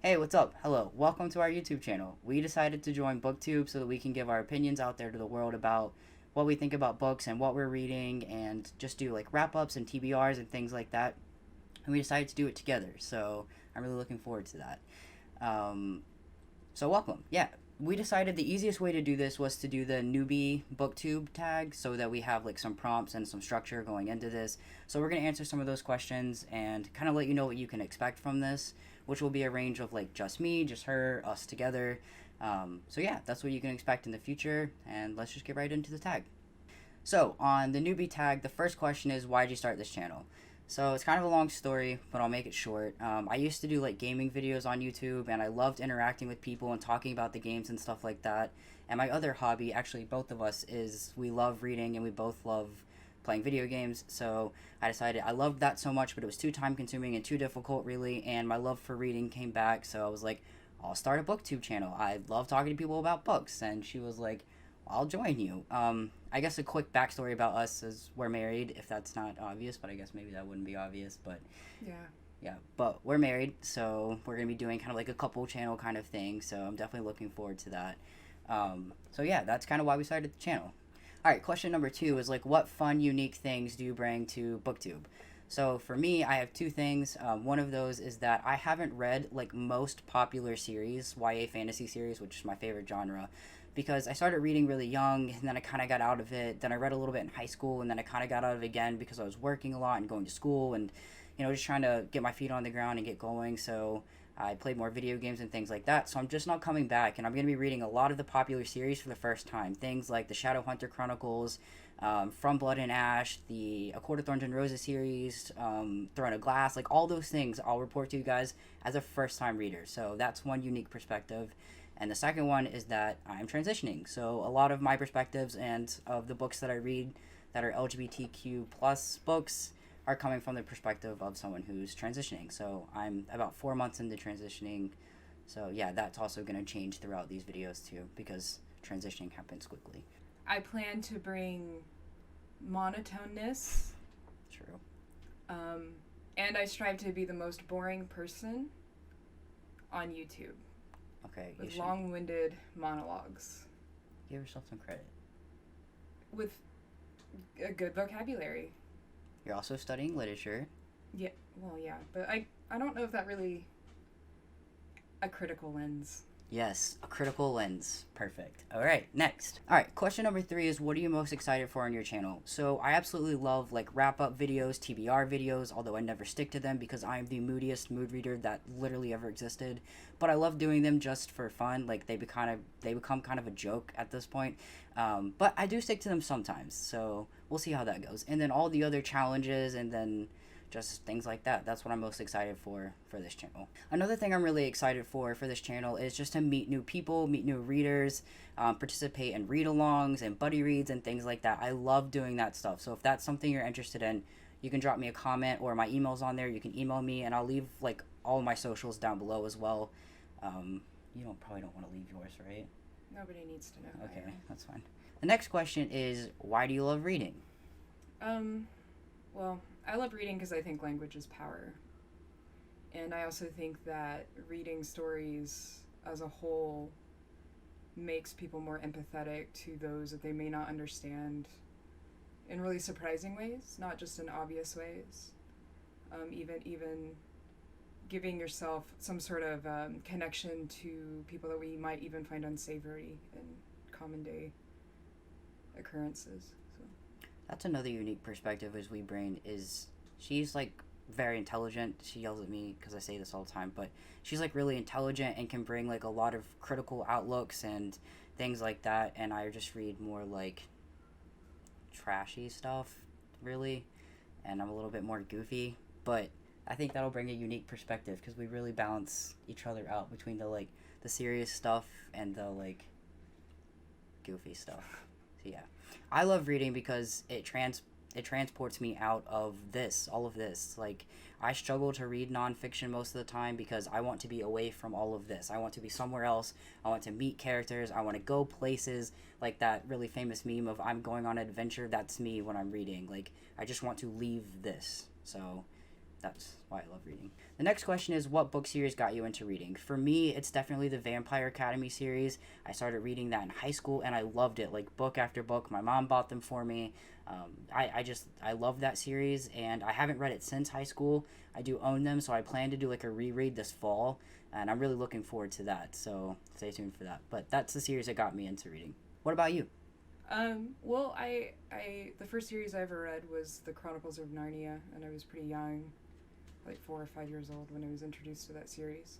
Hey, what's up? Hello. Welcome to our YouTube channel. We decided to join Booktube so that we can give our opinions out there to the world about what we think about books and what we're reading and just do like wrap ups and TBRs and things like that. And we decided to do it together. So I'm really looking forward to that. Um, so welcome. Yeah. We decided the easiest way to do this was to do the newbie booktube tag so that we have like some prompts and some structure going into this. So we're going to answer some of those questions and kind of let you know what you can expect from this, which will be a range of like just me, just her, us together. So yeah, that's what you can expect in the future. And let's just get right into the tag. So on the newbie tag, the first question is, why'd you start this channel? So it's kind of a long story, but I'll make it short. I used to do like gaming videos on YouTube, and I loved interacting with people and talking about the games and stuff like that. And my other hobby, actually both of us, is we love reading and we both love playing video games. So I decided I loved that so much, but it was too time consuming and too difficult really, and my love for reading came back. So I was like, I'll start a booktube channel. I love talking to people about books. And she was like, I'll join you. I guess a quick backstory about us is we're married, if that's not obvious, but I guess maybe that wouldn't be obvious. But Yeah. yeah, but we're married, so we're going to be doing kind of like a couple channel kind of thing. So I'm definitely looking forward to that. So yeah, that's kind of why we started the channel. All right, question number 2 is like, what fun, unique things do you bring to BookTube? So for me, I have two things. One of those is that I haven't read like most popular series, YA fantasy series, which is my favorite genre, because I started reading really young and then I kind of got out of it. Then I read a little bit in high school and then I kind of got out of it again because I was working a lot and going to school and, just trying to get my feet on the ground and get going. So I played more video games and things like that. So I'm just not coming back, and I'm going to be reading a lot of the popular series for the first time. Things like the Shadowhunter Chronicles, From Blood and Ash, the A Court of Thorns and Roses series, Throne of Glass, like all those things I'll report to you guys as a first time reader. So that's one unique perspective. And the second one is that I'm transitioning. So a lot of my perspectives and of the books that I read that are LGBTQ plus books are coming from the perspective of someone who's transitioning. So I'm about 4 months into transitioning. So yeah, that's also going to change throughout these videos too, because transitioning happens quickly. I plan to bring monotoneness, True. um, and I strive to be the most boring person on YouTube Okay, you with should long-winded monologues give yourself some credit. with a good vocabulary. You're also studying literature. Yeah, well, yeah, but I don't know if that really a critical lens. Yes, a critical lens. Perfect. All right, next. All right, question number 3 is, what are you most excited for on your channel? So I absolutely love like wrap up videos, TBR videos, although I never stick to them because I'm the moodiest mood reader that literally ever existed. But I love doing them just for fun. Like they become kind of a joke at this point. But I do stick to them sometimes. So we'll see how that goes. And then all the other challenges and then just things like that. That's what I'm most excited for this channel. Another thing I'm really excited for this channel is just to meet new people, meet new readers, participate in read-alongs and buddy reads and things like that. I love doing that stuff. So if that's something you're interested in, you can drop me a comment, or my email's on there. You can email me, and I'll leave like all my socials down below as well. Probably don't want to leave yours, right? Nobody needs to know. Okay, that's fine. The next question is, why do you love reading? Well, I love reading because I think language is power. And I also think that reading stories as a whole makes people more empathetic to those that they may not understand in really surprising ways, not just in obvious ways. Even giving yourself some sort of connection to people that we might even find unsavory in common day occurrences. So. That's another unique perspective as we bring is she's like very intelligent. She yells at me because I say this all the time, but she's like really intelligent and can bring like a lot of critical outlooks and things like that. And I just read more like trashy stuff, really, and I'm a little bit more goofy, but I think that'll bring a unique perspective because we really balance each other out between the serious stuff and the like goofy stuff. So yeah, I love reading because it transports me out of all of this. Like, I struggle to read nonfiction most of the time because I want to be away from all of this. I want to be somewhere else. I want to meet characters. I want to go places, like that really famous meme of I'm going on an adventure. That's me when I'm reading. Like, I just want to leave this. So that's why I love reading. The next question is, what book series got you into reading? For me, it's definitely the Vampire Academy series. I started reading that in high school, and I loved it, like book after book. My mom bought them for me. I love that series, and I haven't read it since high school. I do own them, so I plan to do like a reread this fall, and I'm really looking forward to that. So stay tuned for that. But that's the series that got me into reading. What about you? Well, the first series I ever read was The Chronicles of Narnia, and I was pretty young, like 4 or 5 years old when I was introduced to that series.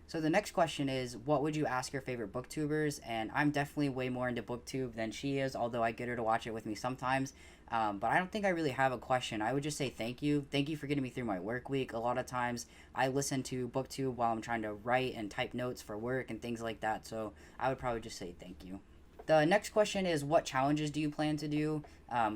So the next question is, what would you ask your favorite booktubers? And I'm definitely way more into booktube than she is, although I get her to watch it with me sometimes. But I don't think I really have a question. I would just say thank you. Thank you for getting me through my work week. A lot of times I listen to booktube while I'm trying to write and type notes for work and things like that. So I would probably just say thank you. The next question is, what challenges do you plan to do?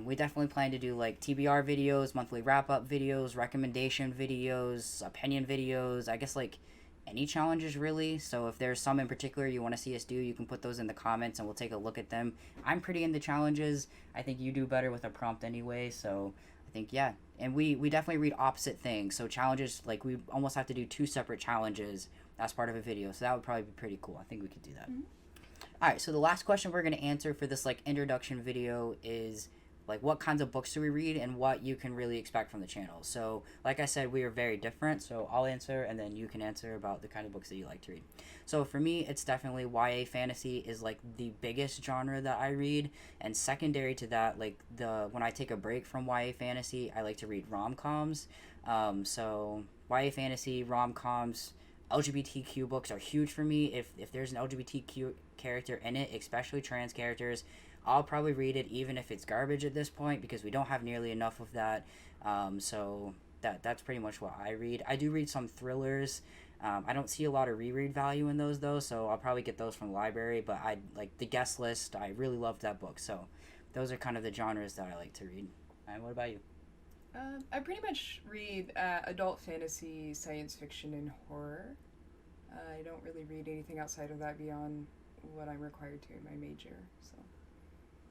We definitely plan to do like TBR videos, monthly wrap-up videos, recommendation videos, opinion videos, I guess like any challenges really. So if there's some in particular you want to see us do, you can put those in the comments and we'll take a look at them. I'm pretty into challenges. I think you do better with a prompt anyway, so I think, yeah. And we definitely read opposite things. So challenges, like we almost have to do 2 separate challenges as part of a video. So that would probably be pretty cool. I think we could do that. Mm-hmm. All right, so the last question we're going to answer for this like introduction video is like what kinds of books do we read and what you can really expect from the channel. So like I said, we are very different, so I'll answer and then you can answer about the kind of books that you like to read. So for me, it's definitely YA fantasy is like the biggest genre that I read, and secondary to that, like when I take a break from YA fantasy, I like to read rom-coms. So YA fantasy, rom-coms, LGBTQ books are huge for me. If there's an LGBTQ character in it, especially trans characters, I'll probably read it even if it's garbage at this point because we don't have nearly enough of that. So that's pretty much what I read. I do read some thrillers. I don't see a lot of reread value in those though, so I'll probably get those from the library, but I like The Guest List. I really loved that book. So those are kind of the genres that I like to read. And what about you? I pretty much read adult fantasy, science fiction, and horror. I don't really read anything outside of that beyond what I'm required to in my major. So.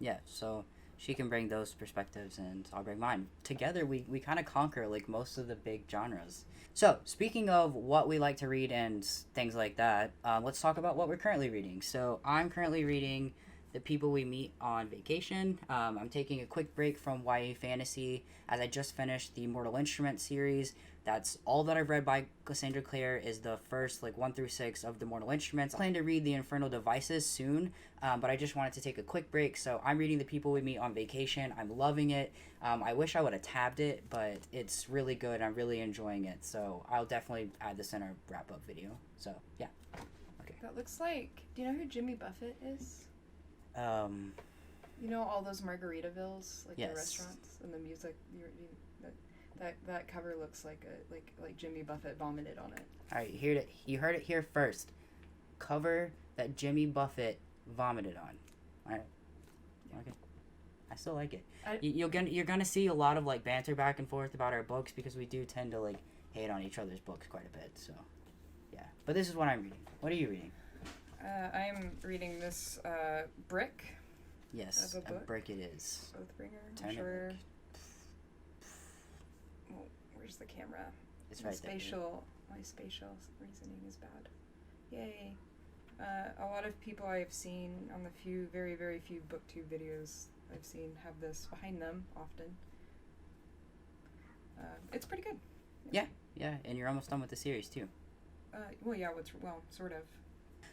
Yeah, so she can bring those perspectives and I'll bring mine. Together, we kind of conquer like most of the big genres. So speaking of what we like to read and things like that, let's talk about what we're currently reading. So I'm currently reading The People We Meet on Vacation. I'm taking a quick break from YA fantasy as I just finished the Mortal Instruments series. That's all that I've read by Cassandra Clare is the first 1 through 6 of the Mortal Instruments. I plan to read the Infernal Devices soon, but I just wanted to take a quick break. So I'm reading The People We Meet on Vacation. I'm loving it. I wish I would have tabbed it, but it's really good. I'm really enjoying it. So I'll definitely add this in our wrap-up video. So yeah. Okay. That looks like, do you know who Jimmy Buffett is? You know all those Margaritavilles, like yes. The restaurants and the music. That cover looks like Jimmy Buffett vomited on it. All right, you heard it here first. Cover that Jimmy Buffett vomited on. All right. Okay. I still like it. You're gonna see a lot of banter back and forth about our books because we do tend to hate on each other's books quite a bit. So, yeah. But this is what I'm reading. What are you reading? I'm reading this Brick. Yes, a brick it is. Oathbringer. I'm sure. Well, where's the camera? It's right there. My spatial reasoning is bad. Yay. A lot of people I've seen on the very, very few booktube videos I've seen have this behind them often. It's pretty good. Yeah, and you're almost done with the series too. Sort of.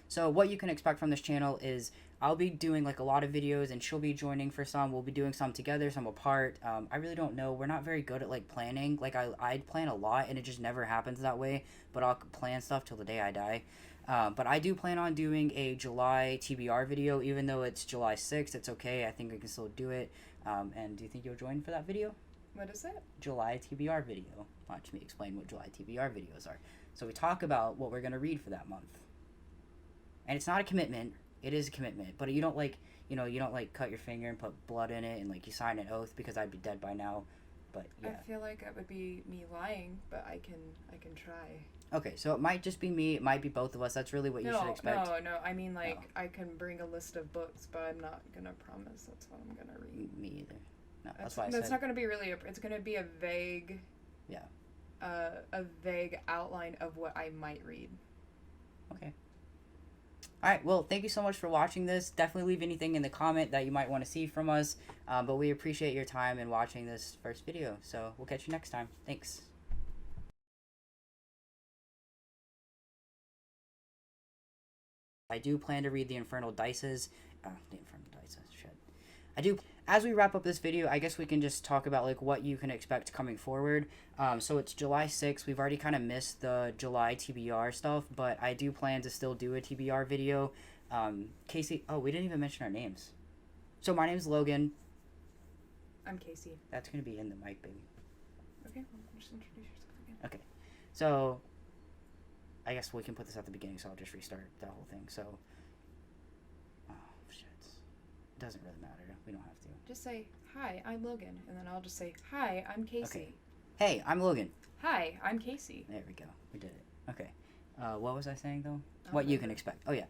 So what you can expect from this channel is I'll be doing a lot of videos and she'll be joining for some. We'll be doing some together, some apart. I really don't know. We're not very good at planning. I plan a lot and it just never happens that way, but I'll plan stuff till the day I die. But I do plan on doing a July TBR video, even though it's July 6th. It's okay. I think we can still do it. And do you think you'll join for that video? What is it? July TBR video. Watch me explain what July TBR videos are. So we talk about what we're going to read for that month. And it's not a commitment. It is a commitment. But you don't you don't cut your finger and put blood in it and you sign an oath because I'd be dead by now. But yeah. I feel like it would be me lying, but I can try. Okay, so it might just be me. It might be both of us. That's really what you should expect. No. I mean, I can bring a list of books, but I'm not going to promise that's what I'm going to read. Me either. No, that's why I said. It's not going to be really it's going to be a vague... Yeah. a vague outline of what I might read. Okay. All right. Well, thank you so much for watching this. Definitely leave anything in the comment that you might want to see from us. But we appreciate your time in watching this first video. So we'll catch you next time. Thanks. I do plan to read the Infernal Dices. Shit. I do. As we wrap up this video, I guess we can just talk about like what you can expect coming forward. So it's July 6th. We've already kind of missed the July TBR stuff, but I do plan to still do a TBR video. Casey, oh, we didn't even mention our names. So my name's Logan. I'm Casey. That's going to be in the mic, baby. Okay, well, just introduce yourself again. Okay. So I guess we can put this at the beginning, so I'll just restart the whole thing. So, oh, shit. It doesn't really matter. We don't have to. Just say, hi, I'm Logan, and then I'll just say, hi, I'm Casey. Okay. Hey, I'm Logan. Hi, I'm Casey. There we go. We did it. Okay. What was I saying, though? What you can expect. Oh, yeah.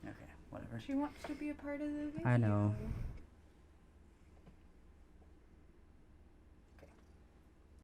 Okay, whatever. She wants to be a part of the video. I know.